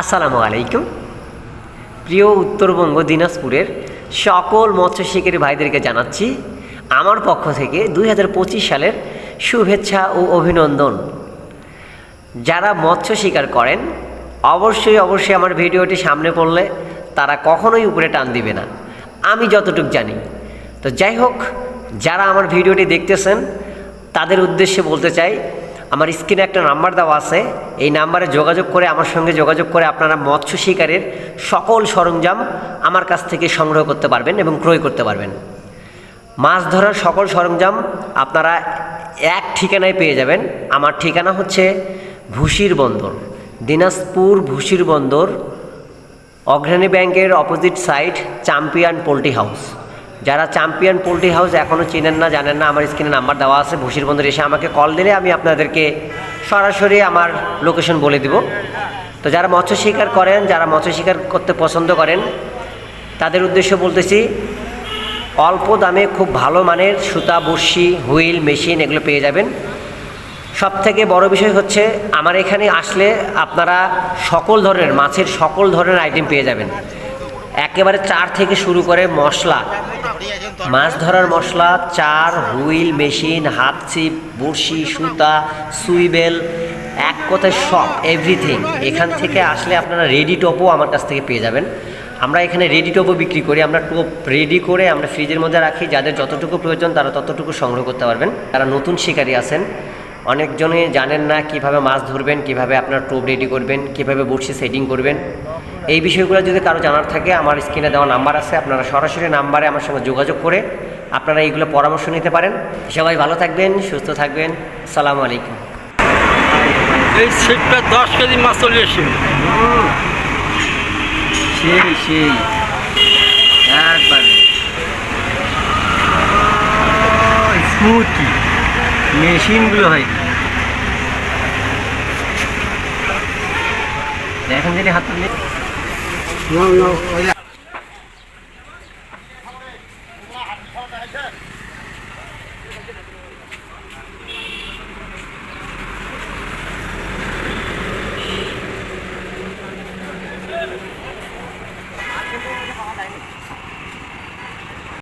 আসসালামু আলাইকুম। প্রিয় উত্তরবঙ্গ দিনাজপুরের সকল মৎস্য শিকারী ভাইদেরকে জানাচ্ছি আমার পক্ষ থেকে 2025 সালের শুভেচ্ছা ও অভিনন্দন। যারা মৎস্য শিকার করেন অবশ্যই আমার ভিডিওটি সামনে পড়লে তারা কখনোই উপরে টান দিবে না, আমি যতটুকু জানি। তো যাই হোক, যারা আমার ভিডিওটি দেখতেছেন তাদের উদ্দেশ্যে বলতে চাই, আমার স্ক্রিনে একটা নাম্বার দেওয়া আছে, এই নাম্বারে যোগাযোগ করে আমার সঙ্গে যোগাযোগ করে আপনারা মৎস্য শিকারের সকল সরঞ্জাম আমার কাছ থেকে সংগ্রহ করতে পারবেন এবং ক্রয় করতে পারবেন। মাছ ধরার সকল সরঞ্জাম আপনারা এক ঠিকানায় পেয়ে যাবেন। আমার ঠিকানা হচ্ছে ভুশির বন্দর, দিনাজপুর ভুশির বন্দর, অগ্রণী ব্যাংকের opposite side, champion poultry house. যারা চ্যাম্পিয়ন পোল্ট্রি হাউস এখনও চেনেন না, জানেন না, আমার স্ক্রিনে নাম্বার দেওয়া আছে। ভুশির বন্দর এসে আমাকে কল দিলে আমি আপনাদেরকে সরাসরি আমার লোকেশন বলে দিব। তো যারা মৎস্য শিকার করেন, যারা মৎস্য শিকার করতে পছন্দ করেন তাদের উদ্দেশ্য বলতেছি, অল্প দামে খুব ভালো মানের সুতা, বড়শি, হুইল, মেশিন এগুলো পেয়ে যাবেন। সবথেকে বড় বিষয় হচ্ছে আমার এখানে আসলে আপনারা সকল ধরনের মাছের সকল ধরনের আইটেম পেয়ে যাবেন। একেবারে চার থেকে শুরু করে মশলা, মাছ ধরার মশলা, চার, হুইল, মেশিন, হাত ছিপ, বড়শি, সুতা, সুইবেল, এক কথায় সব এভরিথিং। এখান থেকে আসলে আপনারা রেডি টোপও আমার কাছ থেকে পেয়ে যাবেন। আমরা এখানে রেডি টোপও বিক্রি করি। আমরা টোপ রেডি করে আমরা ফ্রিজের মধ্যে রাখি, যাদের যতটুকু প্রয়োজন তারা ততটুকু সংগ্রহ করতে পারবেন। যারা নতুন শিকারী আছেন, অনেকজনে জানেন না কিভাবে মাছ ধরবেন, কিভাবে আপনার টোপ রেডি করবেন, কিভাবে বড়শি সেটিং করবেন, এই বিষয়গুলো যদি কারো জানার থাকে আমার স্ক্রিনে দেওয়া নাম্বার আছে, আপনারা সরাসরি নাম্বারে আমার সঙ্গে যোগাযোগ করে আপনারা এইগুলো পরামর্শ নিতে পারেন। সবাই ভালো থাকবেন, সুস্থ থাকবেন। আসসালামু আলাইকুম। এই সেটটা 10 কেজি মাছ চলে এসে সেই একবার স্মুথ কি মেশিনগুলো হয়, দেখেন যদি হাত তুলে